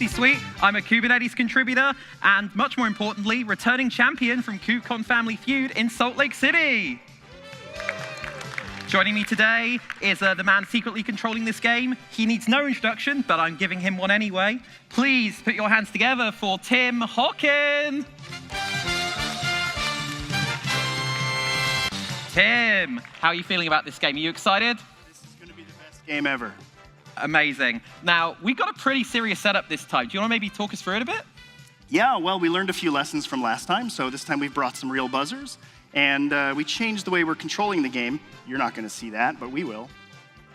Suite. I'm a Kubernetes contributor, and much more importantly, returning champion from KubeCon Family Feud in Salt Lake City. Joining me today is the man secretly controlling this game. He needs no introduction, but I'm giving him one anyway. Please put your hands together for Tim Hockin. Tim, how are you feeling about this game? Are you excited? This is going to be the best game ever. Amazing. Now, we've got a pretty serious setup this time. Do you want to maybe talk us through it a bit? Yeah, well, we learned a few lessons from last time, so this time we've brought some real buzzers, and we changed the way we're controlling the game. You're not going to see that, but we will.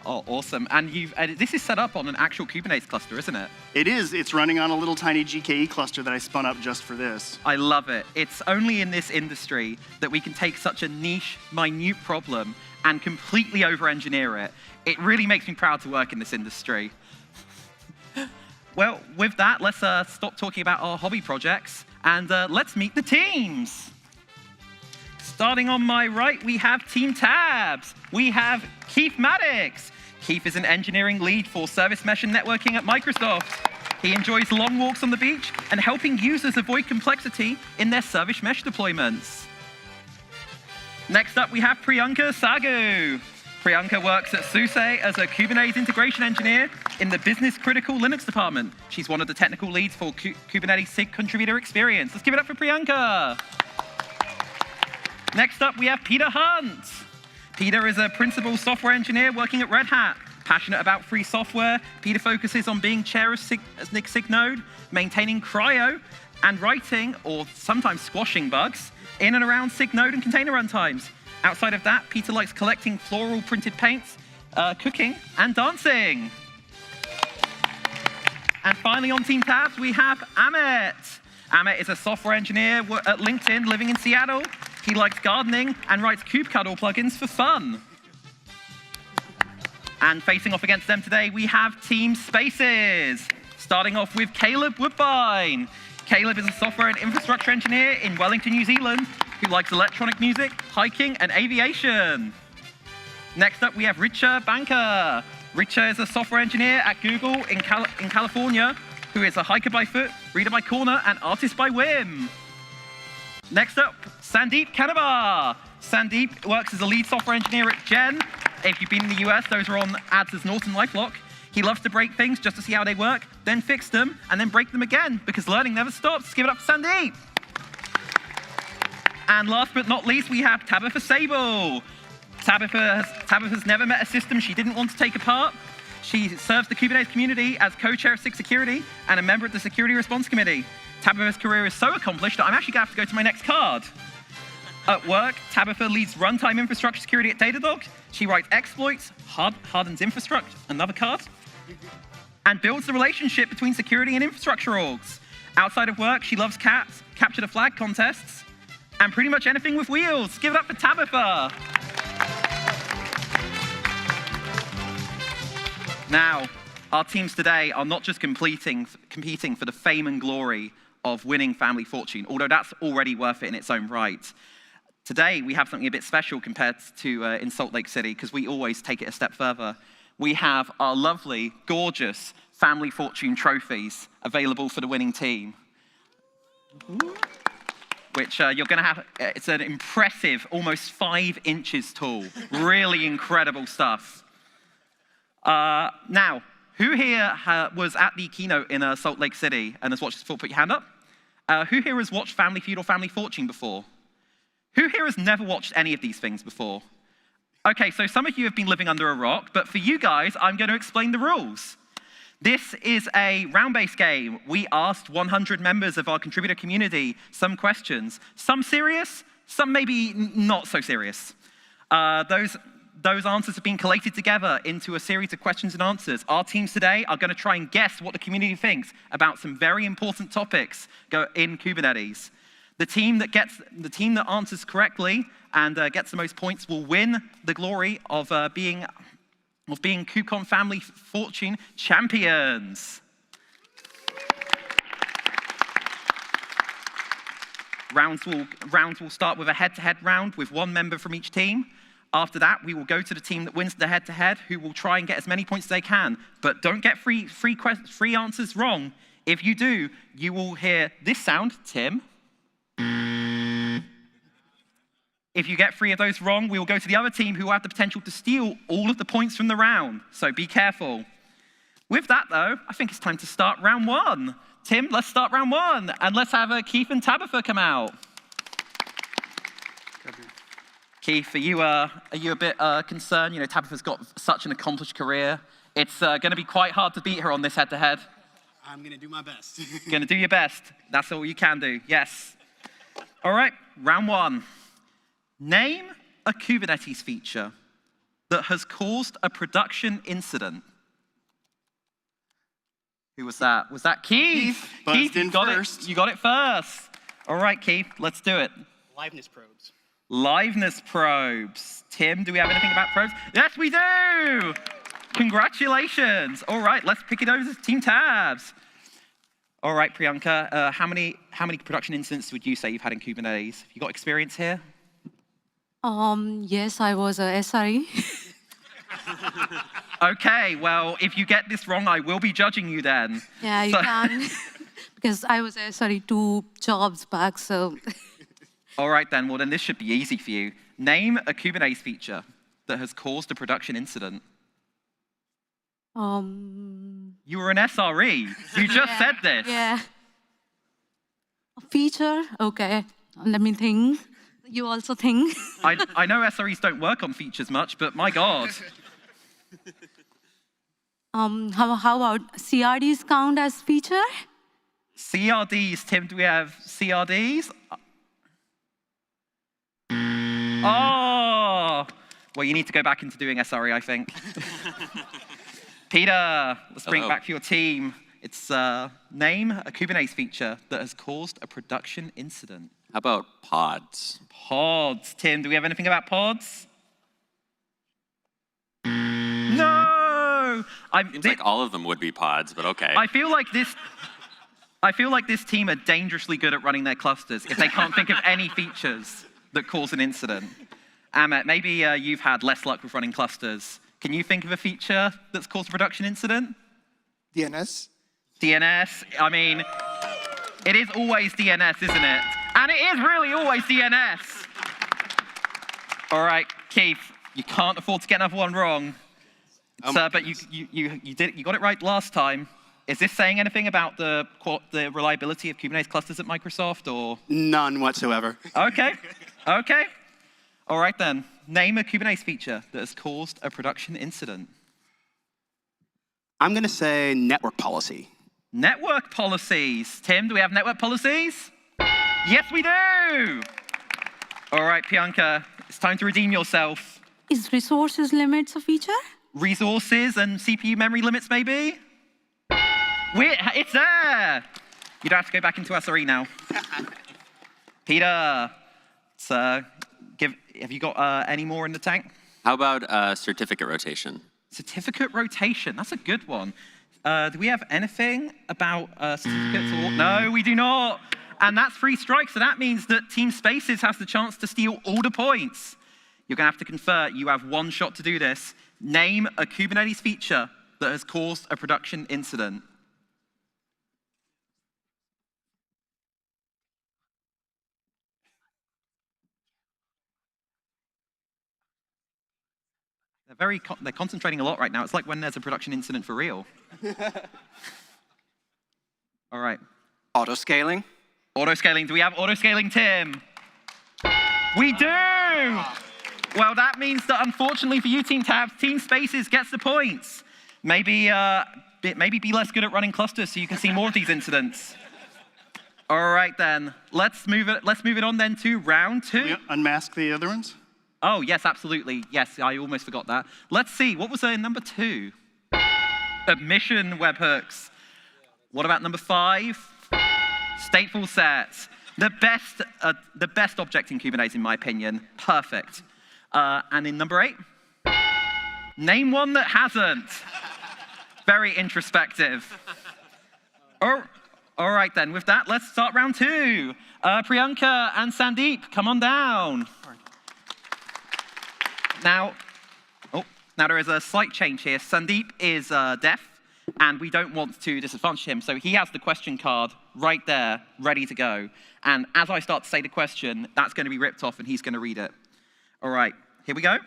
Oh, awesome. And this is set up on an actual Kubernetes cluster, isn't it? It is. It's running on a little tiny GKE cluster that I spun up just for this. I love it. It's only in this industry that we can take such a niche, minute problem and completely over-engineer it. It really makes me proud to work in this industry. Well, with that, let's stop talking about our hobby projects and let's meet the teams. Starting on my right, we have Team Tabs. We have Keith Maddox. Keith is an engineering lead for service mesh and networking at Microsoft. He enjoys long walks on the beach and helping users avoid complexity in their service mesh deployments. Next up, we have Priyanka Sagu. Priyanka works at SUSE as a Kubernetes integration engineer in the business-critical Linux department. She's one of the technical leads for Kubernetes SIG contributor experience. Let's give it up for Priyanka. Next up, we have Peter Hunt. Peter is a principal software engineer working at Red Hat. Passionate about free software, Peter focuses on being chair of SIG node, maintaining cryo, and writing, or sometimes squashing bugs, in and around SIG node and container runtimes. Outside of that, Peter likes collecting floral printed paints, cooking, and dancing. And finally on Team Tabs, we have Amit. Amit is a software engineer at LinkedIn living in Seattle. He likes gardening and writes kubectl plugins for fun. And facing off against them today, we have Team Spaces. Starting off with Caleb Woodbine. Caleb is a software and infrastructure engineer in Wellington, New Zealand, who likes electronic music, hiking, and aviation. Next up, we have Richa Banker. Richa is a software engineer at Google in California, who is a hiker by foot, reader by corner, and artist by whim. Next up, Sandeep Kanabar. Sandeep works as a lead software engineer at Gen. If you've been in the US, those are on ads as NortonLifeLock. He loves to break things just to see how they work, then fix them, and then break them again, because learning never stops. Let's give it up for Sandeep. And last but not least, we have Tabitha Sable. Tabitha's never met a system she didn't want to take apart. She serves the Kubernetes community as co-chair of SIG Security and a member of the Security Response Committee. Tabitha's career is so accomplished that I'm actually going to have to go to my next card. At work, Tabitha leads runtime infrastructure security at Datadog. She writes exploits, hardens infrastructure, another card, and builds the relationship between security and infrastructure orgs. Outside of work, she loves cats, capture the flag contests, and pretty much anything with wheels. Give it up for Tabitha. Now, our teams today are not just competing for the fame and glory of winning Family Fortune, although that's already worth it in its own right. Today, we have something a bit special compared to in Salt Lake City, because we always take it a step further. We have our lovely, gorgeous Family Fortune trophies available for the winning team. Which you're going to have, it's an impressive, almost 5 inches tall. Really incredible stuff. Now, who here was at the keynote in Salt Lake City and has watched this before? Put your hand up. Who here has watched Family Feud or Family Fortune before? Who here has never watched any of these things before? Okay, so some of you have been living under a rock, but for you guys, I'm going to explain the rules. This is a round-based game. We asked 100 members of our contributor community some questions. Some serious, some maybe not so serious. Those answers have been collated together into a series of questions and answers. Our teams today are going to try and guess what the community thinks about some very important topics in Kubernetes. The team that answers correctly and gets the most points will win the glory of being KubeCon Family Fortune champions. Rounds will start with a head-to-head round with 1 member from each team. After that, we will go to the team that wins the head-to-head, who will try and get as many points as they can. But don't get free answers wrong. If you do, you will hear this sound, Tim. If you get 3 of those wrong, we will go to the other team who will have the potential to steal all of the points from the round. So be careful. With that, though, I think it's time to start round 1. Tim, let's start round 1. And let's have Keith and Tabitha come out. Keith, are you a bit concerned? You know, Tabitha's got such an accomplished career. It's going to be quite hard to beat her on this head-to-head. I'm going to do my best. Going to do your best. That's all you can do, yes. All right, round 1. Name a Kubernetes feature that has caused a production incident. Who was that? Was that Keith? Keith, you got it. You got it first. All right, Keith, let's do it. Liveness probes. Liveness probes. Tim, do we have anything about probes? Yes, we do. Congratulations. All right, let's pick it over to Team Tabs. All right, Priyanka, how many production incidents would you say you've had in Kubernetes? Have you got experience here? Yes, I was a SRE. Okay, well, if you get this wrong, I will be judging you then. Yeah, you can. Because I was a SRE 2 jobs back, so. All right then, well then this should be easy for you. Name a Kubernetes feature that has caused a production incident. You were an SRE. You just said this. Yeah. A feature? Okay, let me think. You also think? I know SREs don't work on features much, but my God. How about CRDs count as feature? CRDs, Tim, do we have CRDs? Oh, well, you need to go back into doing SRE, I think. Peter, let's bring it back for your team. It's name a Kubernetes feature that has caused a production incident. How about pods? Pods. Tim, do we have anything about pods? No! Seems like all of them would be pods, but okay. I feel like this team are dangerously good at running their clusters if they can't think of any features that cause an incident. Amit, maybe you've had less luck with running clusters. Can you think of a feature that's caused a production incident? DNS. DNS, I mean, it is always DNS, isn't it? And it is really always DNS. All right, Keith, you can't afford to get another one wrong. But you got it right last time. Is this saying anything about the reliability of Kubernetes clusters at Microsoft, or? None whatsoever. Okay, okay. All right then, name a Kubernetes feature that has caused a production incident. I'm going to say network policy. Network policies. Tim, do we have network policies? Yes, we do. All right, Priyanka, it's time to redeem yourself. Is resources limits a feature? Resources and CPU memory limits, maybe? It's there. You don't have to go back into SRE now. Peter, have you got any more in the tank? How about certificate rotation? Certificate rotation, that's a good one. Do we have anything about certificates? No, we do not. And that's 3 strikes, so that means that Team Spaces has the chance to steal all the points. You're going to have to confer. You have 1 shot to do this. Name a Kubernetes feature that has caused a production incident. They're concentrating a lot right now. It's like when there's a production incident for real. All right. Auto-scaling. Auto-scaling. Do we have auto-scaling, Tim? We do! Well, that means that unfortunately for you, Team Tabs, Team Spaces gets the points. Maybe be less good at running clusters so you can see more of these incidents. All right then. Let's move it on then to round 2. Can we unmask the other ones? Oh, yes, absolutely. Yes, I almost forgot that. Let's see, what was number 2? Admission webhooks. What about number 5? Stateful sets. The best object in Kubernetes, in my opinion. Perfect. And in number 8? Name one that hasn't. Very introspective. All right then, with that, let's start round 2. Priyanka and Sandeep, come on down. Now there is a slight change here. Sandeep is deaf, and we don't want to disadvantage him. So he has the question card right there, ready to go. And as I start to say the question, that's going to be ripped off, and he's going to read it. All right, here we go.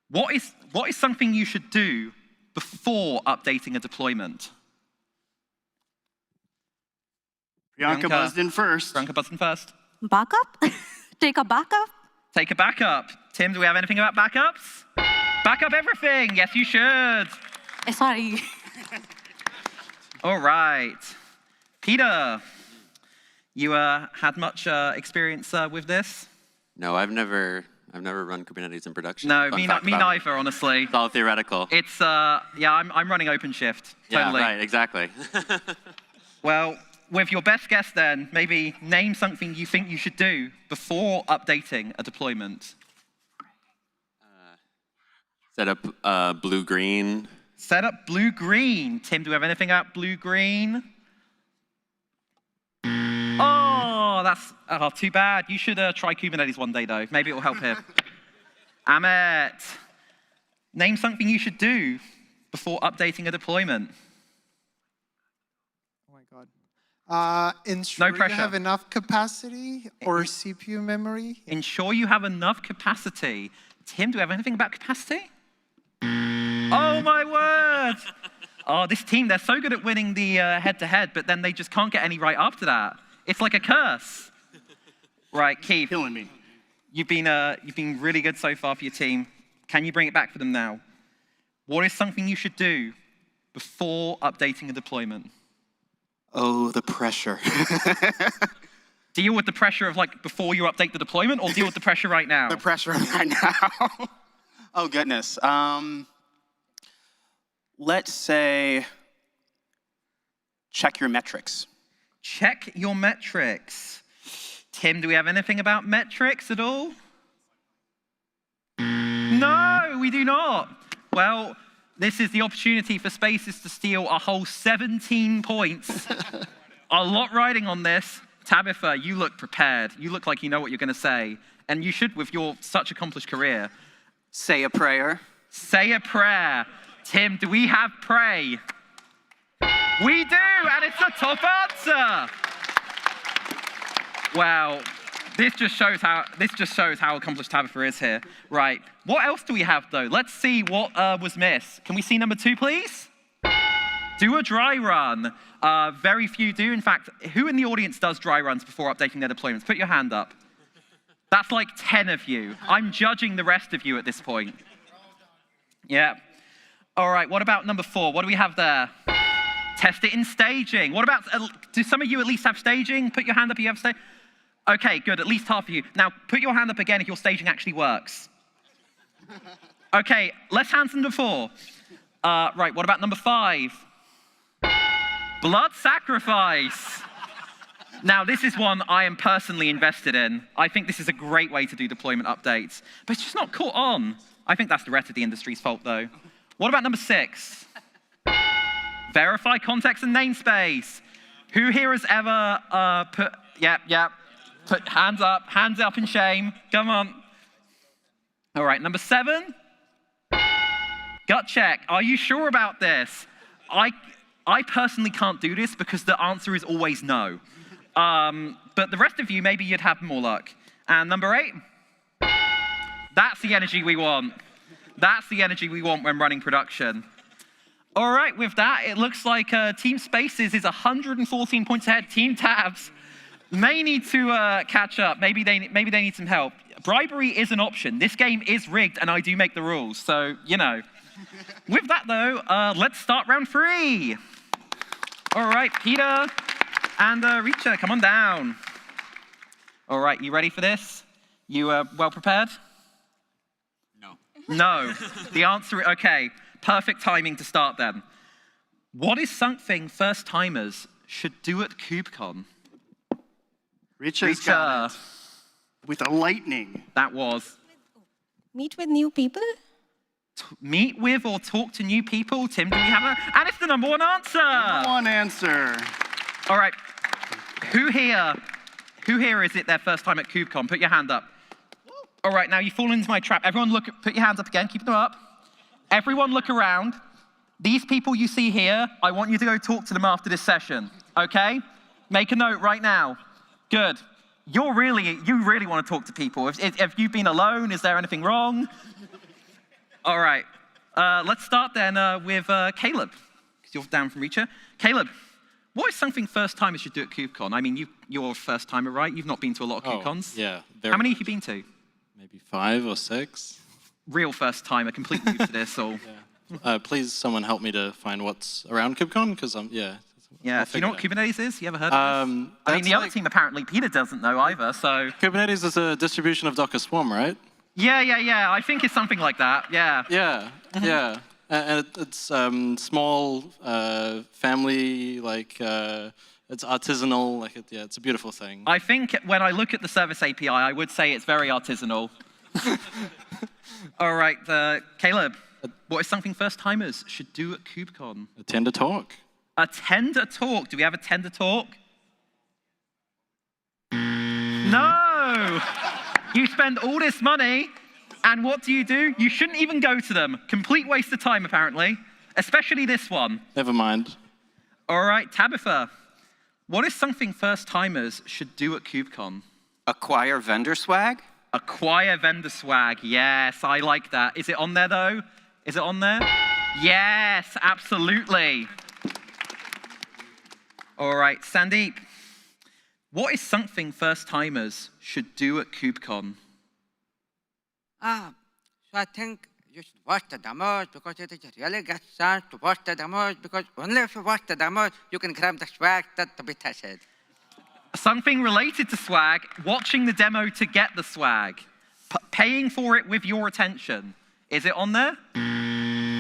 What is something you should do before updating a deployment? Priyanka buzzed in first. Priyanka buzzed in first. Backup? Take a backup? Take a backup. Tim, do we have anything about backups? Backup everything. Yes, you should. Sorry. All right. Peter, you had much experience with this? No, I've never run Kubernetes in production. No, Fun me fact about neither, honestly. It's all theoretical. It's, yeah, I'm running OpenShift. Totally. Yeah, right, exactly. Well, with your best guess then, maybe name something you think you should do before updating a deployment. Set up blue-green. Set up blue-green. Tim, do we have anything about blue-green? Oh, that's too bad. You should try Kubernetes one day, though. Maybe it will help here. Amit, name something you should do before updating a deployment. Oh my God. Ensure No pressure. you have enough capacity or CPU memory. Ensure you have enough capacity. Tim, do we have anything about capacity? Oh, my word. Oh, this team, they're so good at winning the head-to-head, but then they just can't get any right after that. It's like a curse. Right, Keith. Killing me. You've been really good so far for your team. Can you bring it back for them now? What is something you should do before updating a deployment? Oh, the pressure. Deal with the pressure of like before you update the deployment, or deal with the pressure right now? The pressure right now. Oh, goodness. Let's say check your metrics. Check your metrics. Tim, do we have anything about metrics at all? No, we do not. Well, this is the opportunity for Spaces to steal a whole 17 points. A lot riding on this. Tabitha, you look prepared. You look like you know what you're going to say. And you should with your such accomplished career. Say a prayer. Say a prayer. Tim, do we have pray? We do, and it's the top answer. Wow, this just shows how accomplished Tabitha is here. Right, what else do we have though? Let's see what was missed. Can we see number 2, please? Do a dry run. Very few do. In fact, who in the audience does dry runs before updating their deployments? Put your hand up. That's like 10 of you. I'm judging the rest of you at this point. Yeah. All right, what about number 4? What do we have there? Test it in staging. What about, do some of you at least have staging? Put your hand up if you have staging. Okay, good, at least half of you. Now, put your hand up again if your staging actually works. Okay, less hands than before. Right, what about number 5? Blood sacrifice. Now, this is one I am personally invested in. I think this is a great way to do deployment updates, but it's just not caught on. I think that's the rest of the industry's fault, though. What about number 6? Verify context and namespace. Who here has ever put hands up in shame. Come on. All right, number 7. Gut check. Are you sure about this? I personally can't do this because the answer is always no. But the rest of you, maybe you'd have more luck. And number 8. That's the energy we want. That's the energy we want when running production. All right, with that, it looks like Team Spaces is 114 points ahead. Team Tabs may need to catch up. Maybe they need some help. Bribery is an option. This game is rigged, and I do make the rules. So, you know. With that, though, let's start round 3. All right, Peter and Richa, come on down. All right, you ready for this? You well prepared? No. No. The answer, okay. Perfect timing to start then. What is something first-timers should do at KubeCon? Richa's got it. With a lightning. That was. Meet with new people? Meet with or talk to new people. Tim, do we have a... And it's the number 1 answer. Number 1 answer. All right. Who here is it their first time at KubeCon? Put your hand up. All right, now you've fallen into my trap. Everyone put your hands up again. Keep them up. Everyone look around. These people you see here, I want you to go talk to them after this session, okay? Make a note right now. Good. You really want to talk to people. If you've been alone, is there anything wrong? All right. Let's start then with Caleb, because you're down from Reacher. Caleb, what is something first-timers should do at KubeCon? I mean, you're a first-timer, right? You've not been to a lot of KubeCons. Yeah. How many have you been to? Maybe 5 or 6. Real first-timer, completely new to this, or... Yeah. Please, someone help me to find what's around KubeCon, because Yeah, I'll do you know what figure it Kubernetes is? You ever heard of this? I mean, the other team apparently, Peter doesn't know either, so... Kubernetes is a distribution of Docker Swarm, right? Yeah. I think it's something like that, yeah. Yeah. And it's small, family, it's artisanal, it's a beautiful thing. I think when I look at the service API, I would say it's very artisanal. All right, Caleb, what is something first-timers should do at KubeCon? Attend a talk. Attend a talk. Do we have attend a talk? No! You spend all this money, and what do? You shouldn't even go to them. Complete waste of time, apparently, especially this one. Never mind. All right, Tabitha, what is something first-timers should do at KubeCon? Acquire vendor swag? Acquire vendor swag. Yes, I like that. Is it on there, though? Is it on there? Yes, absolutely. All right, Sandeep, what is something first-timers should do at KubeCon? So I think you should watch the demos because it is a really good chance to watch the demos because only if you watch the demos, you can grab the swag that to be tested. Something related to swag, watching the demo to get the swag, paying for it with your attention. Is it on there?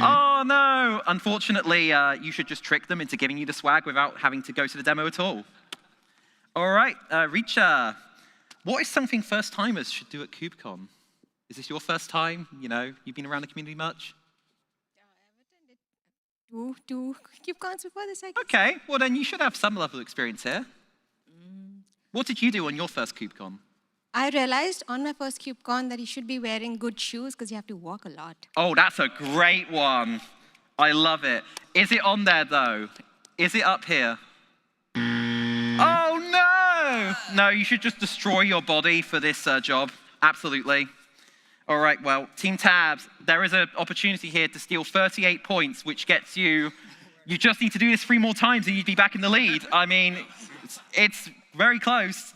Oh no, unfortunately, you should just trick them into giving you the swag without having to go to the demo at all. All right, Richa, what is something first-timers should do at KubeCon? Is this your first time? You know, you've been around the community much? I've attended two KubeCons before this, I guess. Okay, well then you should have some level of experience here. What did you do on your first KubeCon? I realized on my first KubeCon that you should be wearing good shoes because you have to walk a lot. Oh, that's a great one. I love it. Is it on there, though? Is it up here? Oh, no! No, you should just destroy your body for this job. Absolutely. All right, well, Team Tabs, there is an opportunity here to steal 38 points, which gets you just need to do this 3 more times and you'd be back in the lead. I mean, it's very close.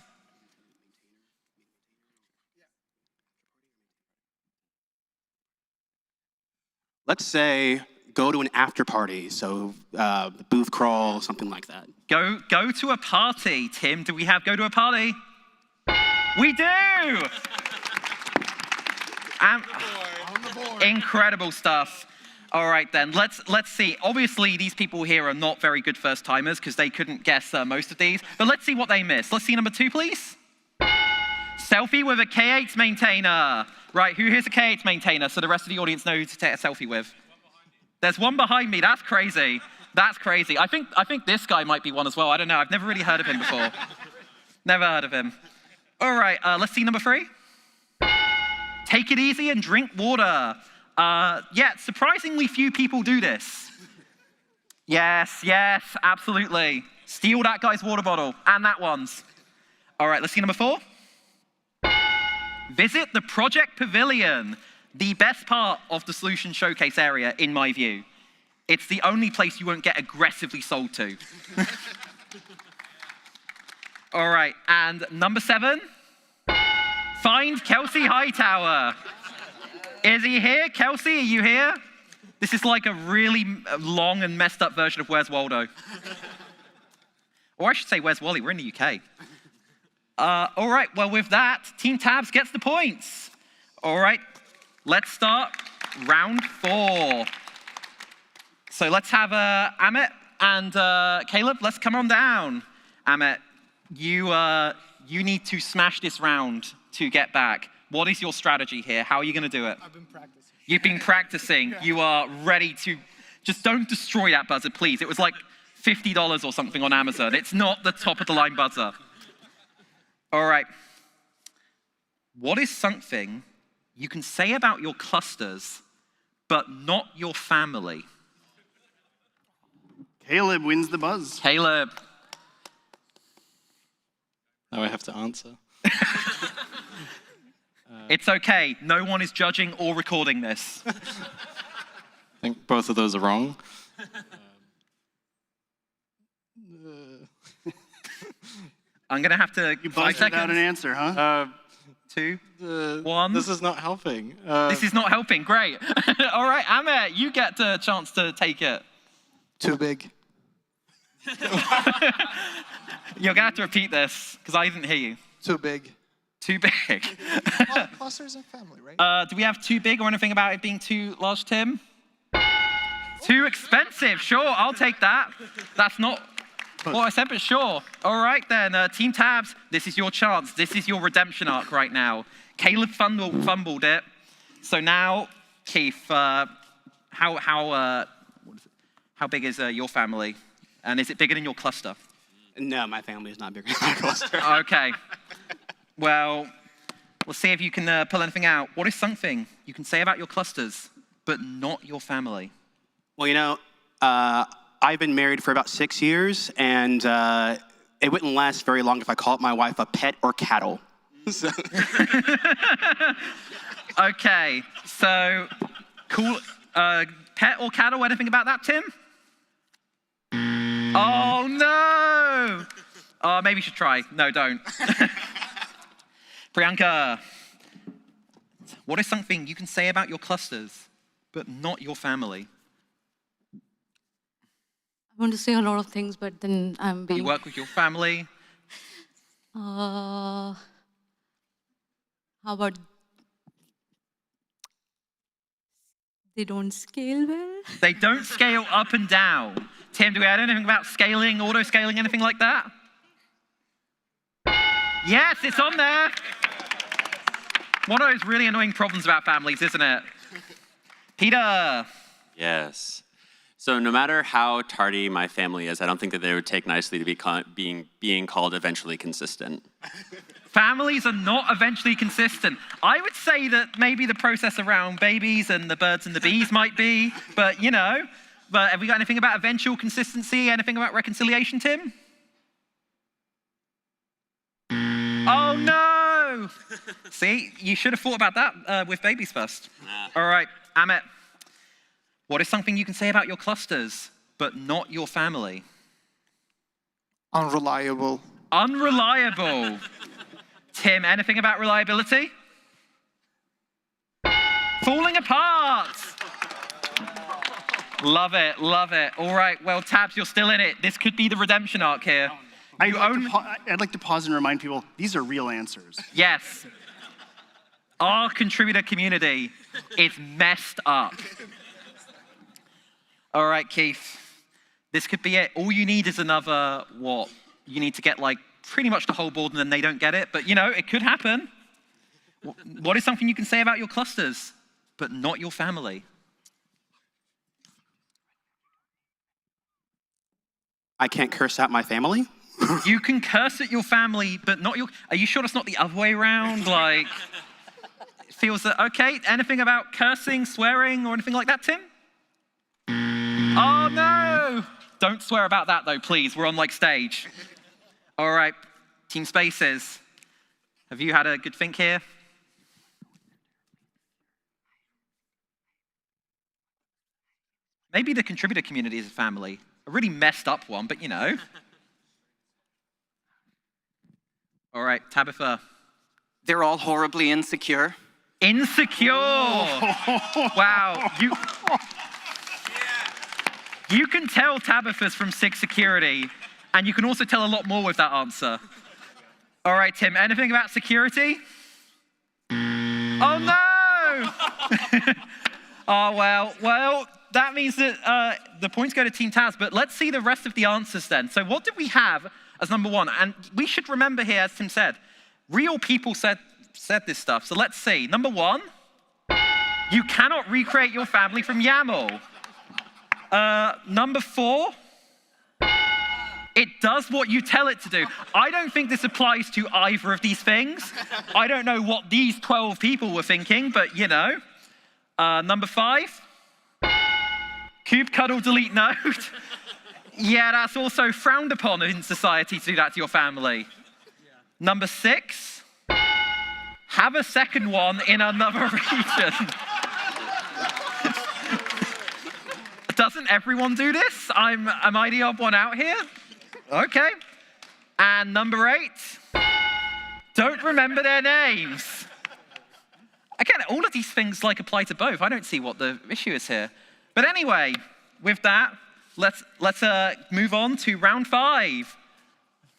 Let's say go to an after party, so booth crawl, something like that. Go to a party, Tim. Do we have go to a party? We do! Incredible stuff. All right then, let's see. Obviously, these people here are not very good first-timers because they couldn't guess most of these, but let's see what they missed. Let's see number 2, please. Selfie with a K8 maintainer. Right, who here's a K8 maintainer so the rest of the audience know who to take a selfie with? There's one behind me. That's crazy. That's crazy. I think this guy might be one as well. I don't know. I've never really heard of him before. Never heard of him. All right, let's see number 3. Take it easy and drink water. Yeah, surprisingly few people do this. Yes, absolutely. Steal that guy's water bottle and that one's. All right, let's see number 4. Visit the Project Pavilion, the best part of the Solution Showcase area, in my view. It's the only place you won't get aggressively sold to. All right, and number 7, find Kelsey Hightower. Is he here? Kelsey, are you here? This is like a really long and messed up version of Where's Waldo? Or I should say, Where's Wally? We're in the UK. All right, well, with that, Team Tabs gets the points. All right, let's start round 4. So let's have Amit and Caleb, let's come on down. Amit, you need to smash this round to get back. What is your strategy here? How are you going to do it? I've been practicing. You've been practicing. Yeah. You are ready to, just don't destroy that buzzer, please. It was like $50 or something on Amazon. It's not the top of the line buzzer. All right. What is something you can say about your clusters, but not your family? Caleb wins the buzz. Caleb. Now I have to answer. It's okay. No one is judging or recording this. I think both of those are wrong. I'm going to have to... You 5 buzzed seconds. without an answer, huh? 2, 1. This is not helping. This is not helping. Great. All right, Amit, you get the chance to take it. Too big. You're going to have to repeat this because I didn't hear you. Too big. Too big. Clusters and family, right? Do we have too big or anything about it being too large, Tim? Too expensive. Sure, I'll take that. That's not what I said, but sure. All right then, Team Tabs, this is your chance. This is your redemption arc right now. Caleb fumbled it. So now, Keith, how big is your family? And is it bigger than your cluster? No, my family is not bigger than my cluster. Okay. Well, we'll see if you can pull anything out. What is something you can say about your clusters, but not your family? Well, you know, I've been married for about 6 years, and it wouldn't last very long if I called my wife a pet or cattle. So. Okay, so cool. Pet or cattle, anything about that, Tim? Oh, no. Oh, maybe you should try. No, don't. Priyanka, what is something you can say about your clusters, but not your family? I want to say a lot of things, but then I'm being... You work with your family. How about... They don't scale well? They don't scale up and down. Tim, do we have anything about scaling, auto-scaling, anything like that? Yes, it's on there. One of those really annoying problems about families, isn't it? Peter. Yes. So no matter how tardy my family is, I don't think that they would take nicely to be being called eventually consistent. Families are not eventually consistent. I would say that maybe the process around babies and the birds and the bees might be, but you know. But have we got anything about eventual consistency? Anything about reconciliation, Tim? Oh no! See, you should have thought about that with babies first. All right, Amit. What is something you can say about your clusters, but not your family? Unreliable. Unreliable. Tim, anything about reliability? Falling apart. Love it, love it. All right, well, Tabs, you're still in it. This could be the redemption arc here. I'd like to pause and remind people, these are real answers. Yes. Our contributor community is messed up. All right, Keith. This could be it. All you need is another, what? You need to get like pretty much the whole board and then they don't get it. But you know, it could happen. What is something you can say about your clusters, but not your family? I can't curse out my family? You can curse at your family, but not your... Are you sure it's not the other way around? Like, it feels that, okay, anything about cursing, swearing, or anything like that, Tim? Oh, no! Don't swear about that, though, please. We're on, like, stage. All right, Team Spaces. Have you had a good think here? Maybe the contributor community is a family. A really messed up one, but you know. All right, Tabitha. They're all horribly insecure. Insecure. Wow. You can tell Tabitha's from 6 Security, and you can also tell a lot more with that answer. All right, Tim, anything about security? Oh, no. Oh, well, that means that the points go to Team Taz, but let's see the rest of the answers then. So what did we have as number one? And we should remember here, as Tim said, real people said this stuff. So let's see. Number one, you cannot recreate your family from YAML. Number 4, it does what you tell it to do. I don't think this applies to either of these things. I don't know what these 12 people were thinking, but you know. Number 5, cube cuddle delete node. Yeah, that's also frowned upon in society to do that to your family. Number 6, have a second one in another region. Doesn't everyone do this? Am I the odd one out here? Okay. And number 8, don't remember their names. Again, all of these things like apply to both. I don't see what the issue is here. But anyway, with that, let's move on to round 5.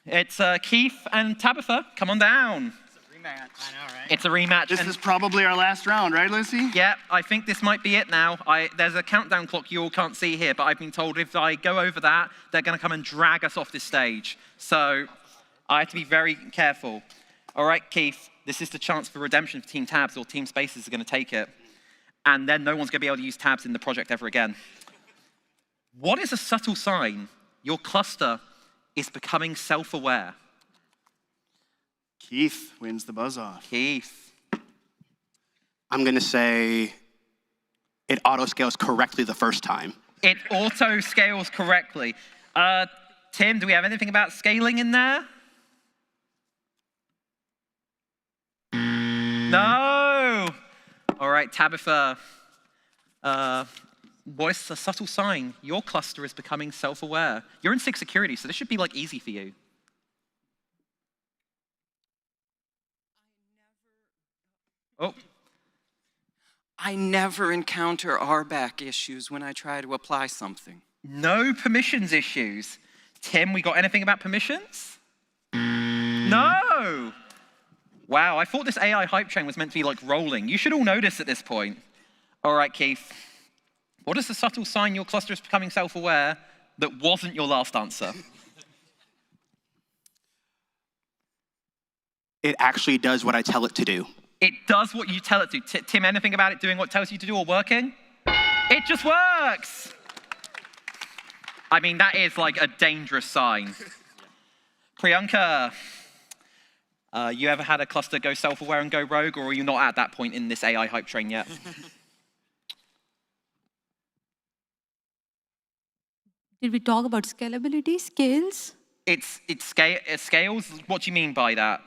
It's Keith and Tabitha. Come on down. It's a rematch. I know, right? It's a rematch. This is probably our last round, right, Lucy? Yeah, I think this might be it now. There's a countdown clock you all can't see here, but I've been told if I go over that, they're going to come and drag us off this stage. So I have to be very careful. All right, Keith, this is the chance for redemption for Team Tabs, or Team Spaces are going to take it. And then no one's going to be able to use tabs in the project ever again. What is a subtle sign your cluster is becoming self-aware? Keith wins the buzz off. Keith. I'm going to say it auto-scales correctly the first time. It auto-scales correctly. Tim, do we have anything about scaling in there? No! All right, Tabitha. What is a subtle sign your cluster is becoming self-aware? You're in 6 security, so this should be like easy for you. Oh. I never encounter RBAC issues when I try to apply something. No permissions issues. Tim, we got anything about permissions? No! Wow, I thought this AI hype train was meant to be like rolling. You should all know this at this point. All right, Keith. What is the subtle sign your cluster is becoming self-aware that wasn't your last answer? It actually does what I tell it to do. It does what you tell it to. Tim, anything about it doing what it tells you to do or working? It just works. I mean, that is like a dangerous sign. Priyanka, you ever had a cluster go self-aware and go rogue, or are you not at that point in this AI hype train yet? Did we talk about scalability, scales? It scales? What do you mean by that?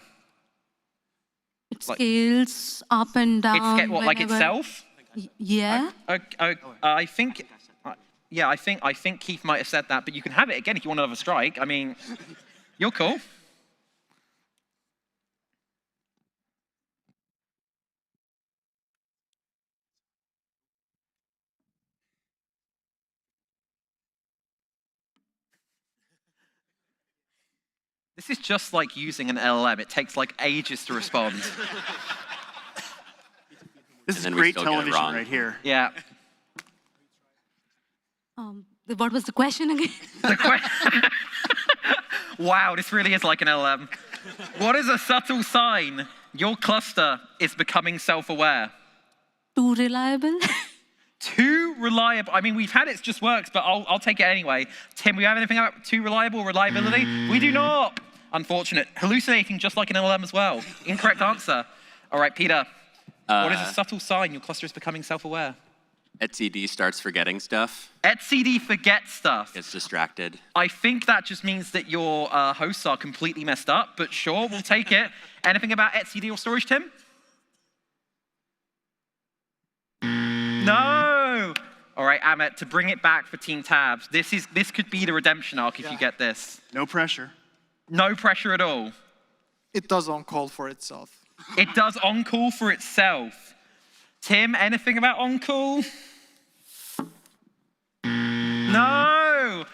It scales up and down. What, like itself? Yeah. I think, yeah, I think Keith might have said that, but you can have it again if you want another strike. I mean, you're cool. This is just like using an LLM. It takes like ages to respond. This is great television right here. Yeah. What was the question again? Wow, this really is like an LLM. What is a subtle sign your cluster is becoming self-aware? Too reliable? Too reliable. I mean, we've had it just works, but I'll take it anyway. Tim, we have anything about too reliable, reliability? We do not. Unfortunate. Hallucinating just like an LLM as well. Incorrect answer. All right, Peter. What is a subtle sign your cluster is becoming self-aware? etcd starts forgetting stuff. etcd forgets stuff. Gets distracted. I think that just means that your hosts are completely messed up, but sure, we'll take it. Anything about etcd or storage, Tim? No. All right, Amit, to bring it back for Team Tabs, this could be the redemption arc if you get this. No pressure. No pressure at all. It does on-call for itself. It does on-call for itself. Tim, anything about on-call? No.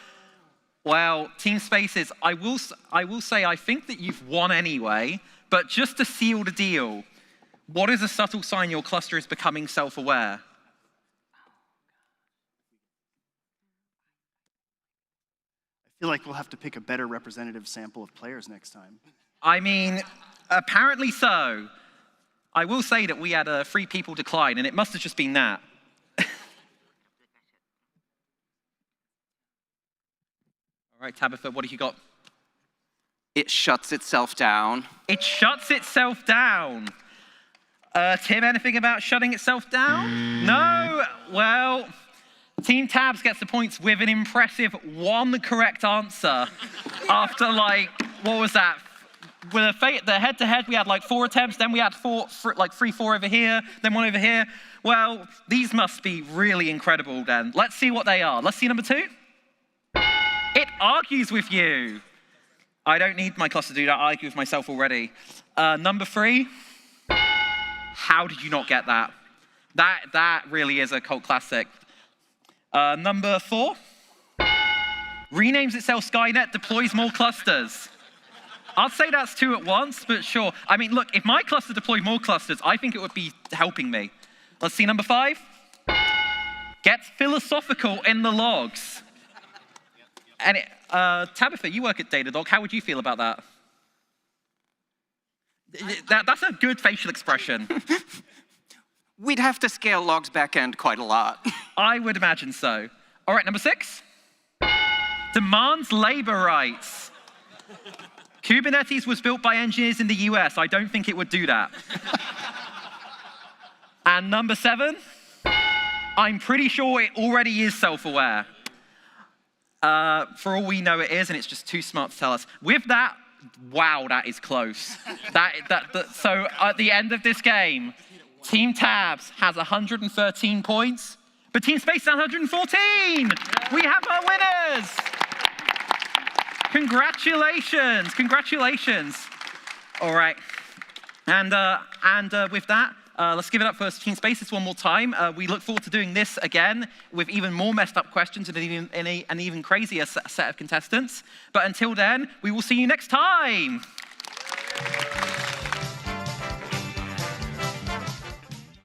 Well, Team Spaces, I will say I think that you've won anyway, but just to seal the deal, what is a subtle sign your cluster is becoming self-aware? I feel like we'll have to pick a better representative sample of players next time. I mean, apparently so. I will say that we had 3 people decline, and it must have just been that. All right, Tabitha, what have you got? It shuts itself down. It shuts itself down. Tim, anything about shutting itself down? No? Well, Team Tabs gets the points with an impressive 1 correct answer after like, what was that? With the head-to-head, we had like 4 attempts, then we had 4 over here, then 1 over here. Well, these must be really incredible then. Let's see what they are. Let's see number 2. It argues with you. I don't need my cluster to do that. I argue with myself already. Number 3. How did you not get that? That really is a cult classic. Number 4. Renames itself Skynet, deploys more clusters. I'd say that's 2 at once, but sure. I mean, look, if my cluster deployed more clusters, I think it would be helping me. Let's see number 5. Gets philosophical in the logs. And Tabitha, you work at Datadog. How would you feel about that? That's a good facial expression. We'd have to scale logs backend quite a lot. I would imagine so. All right, number 6. Demands labor rights. Kubernetes was built by engineers in the US. I don't think it would do that. And number 7, I'm pretty sure it already is self-aware. For all we know it is, and it's just too smart to tell us. With that, wow, that is close. So at the end of this game, Team Tabs has 113 points, but Team Space has 114. We have our winners. Congratulations, congratulations. All right, and with that, let's give it up for Team Spaces one more time. We look forward to doing this again with even more messed up questions and an even crazier set of contestants. But until then, we will see you next time.